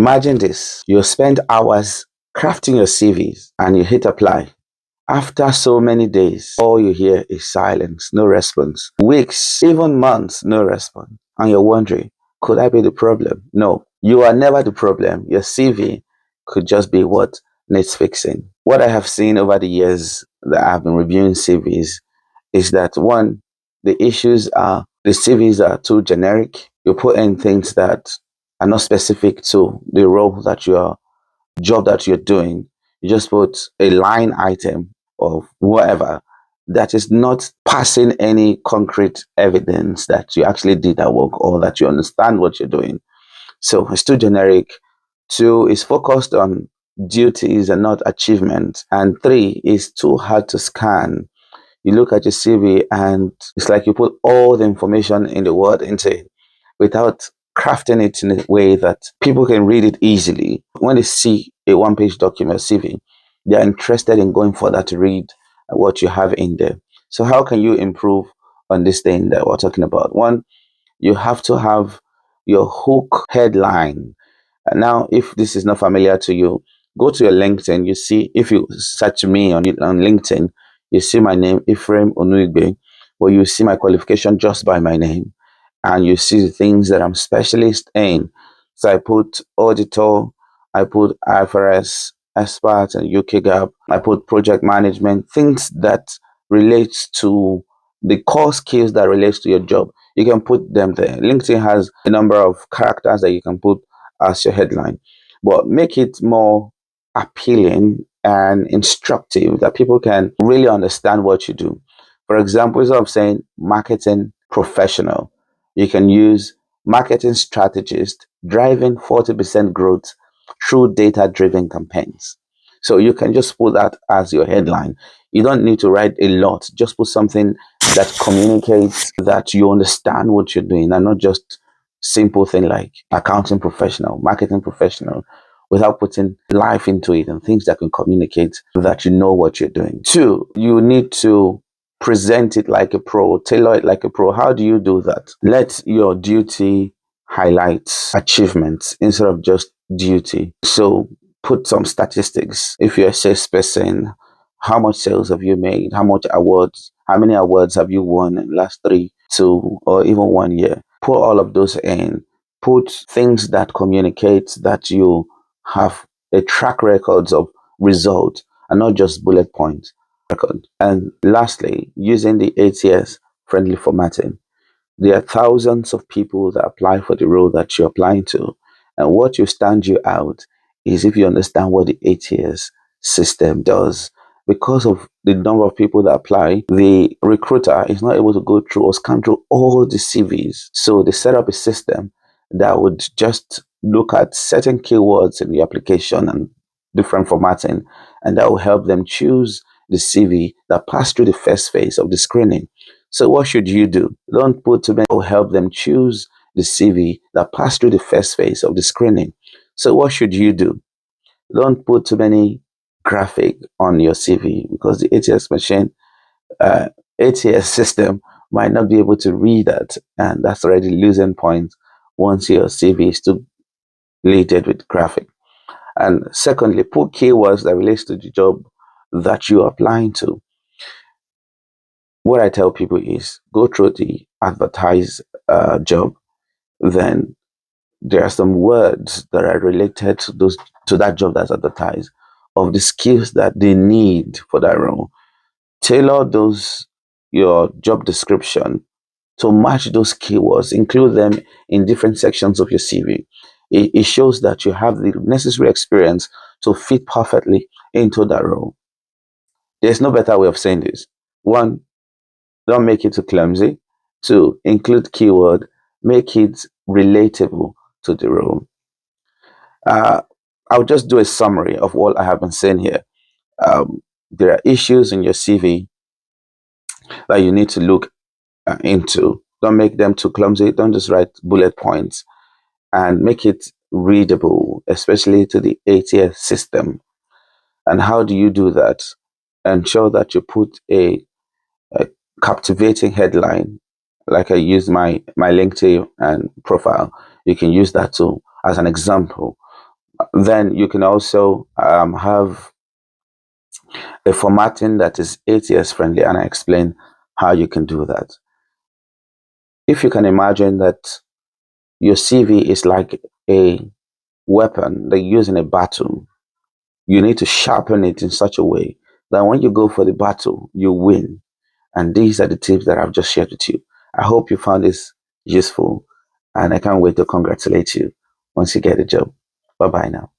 Imagine this. You spend hours crafting your CVs and you hit apply. After so many days, all you hear is silence, no response. Weeks, even months, no response. And you're wondering, could I be the problem? No, you are never the problem. Your CV could just be what needs fixing. What I have seen over the years that I've been reviewing CVs is that one, the issues are the CVs are too generic. You put in things that are not specific to the role that you're job that you're doing. You just put a line item of whatever that is not passing any concrete evidence that you actually did that work or that you understand what you're doing. So it's too generic. Two is focused on duties and not achievement. And three is too hard to scan. You look at your CV and it's like you put all the information in the world into it without crafting it in a way that people can read it easily. When they see a one-page document CV, they're interested in going further to read what you have in there. So how can you improve on this thing that we're talking about? One, you have to have your hook headline. Now, if this is not familiar to you, go to your LinkedIn. You see, if you search me on LinkedIn, you see my name, Ephraim Onuigbe, or you see my qualification just by my name, and you see the things that I'm specialist in. So I put auditor, I put IFRS expert and UK gap, I put project management, things that relates to the core skills that relates to your job. You can put them there. LinkedIn has a number of characters that you can put as your headline, but make it more appealing and instructive that people can really understand what you do. For example, instead of saying marketing professional, you can use marketing strategist driving 40% growth through data-driven campaigns. So you can just put that as your headline. You don't need to write a lot. Just put something that communicates that you understand what you're doing and not just simple thing like accounting professional, marketing professional, without putting life into it and things that can communicate that you know what you're doing. Two, you need to present it like a pro, tailor it like a pro. How do you do that? Let your duty highlight achievements instead of just duty. So put some statistics. If you're a salesperson, how much sales have you made? How many awards have you won in the last 3, 2, or even 1 year? Put all of those in. Put things that communicate that you have a track record of result and not just bullet points record. And lastly, using the ATS friendly formatting. There are thousands of people that apply for the role that you're applying to. And what will stand you out is if you understand what the ATS system does. Because of the number of people that apply, the recruiter is not able to go through or scan through all the CVs. So they set up a system that would just look at certain keywords in the application and different formatting, and that will help them choose the CV that passed through the first phase of the screening. So what should you do? Don't put too many. Will help them choose the CV that passed through the first phase of the screening. So what should you do? Don't put too many graphic on your CV because the ATS machine, ATS system might not be able to read that, and that's already losing points once your CV is too loaded with graphic. And secondly, put keywords that relates to the job that you're applying to. What I tell people is go through the advertised job, then there are some words that are related to that job that's advertised of the skills that they need for that role. Tailor those your job description to match those keywords. Include them in different sections of your CV. It shows that you have the necessary experience to fit perfectly into that role. There's no better way of saying this. One, don't make it too clumsy. Two, include keyword, make it relatable to the role. I'll just do a summary of what I have been saying here. There are issues in your CV that you need to look into. Don't make them too clumsy. Don't just write bullet points, and make it readable, especially to the ATS system. And how do you do that? Ensure that you put a captivating headline, like I use my LinkedIn and profile. You can use that too as an example Then you can also have a formatting that is ATS friendly, and I explain how you can do that. If you can imagine that your CV is like a weapon that you use in a battle, you need to sharpen it in such a way that when you go for the battle, you win. And these are the tips that I've just shared with you. I hope you found this useful, and I can't wait to congratulate you once you get a job. Bye bye now.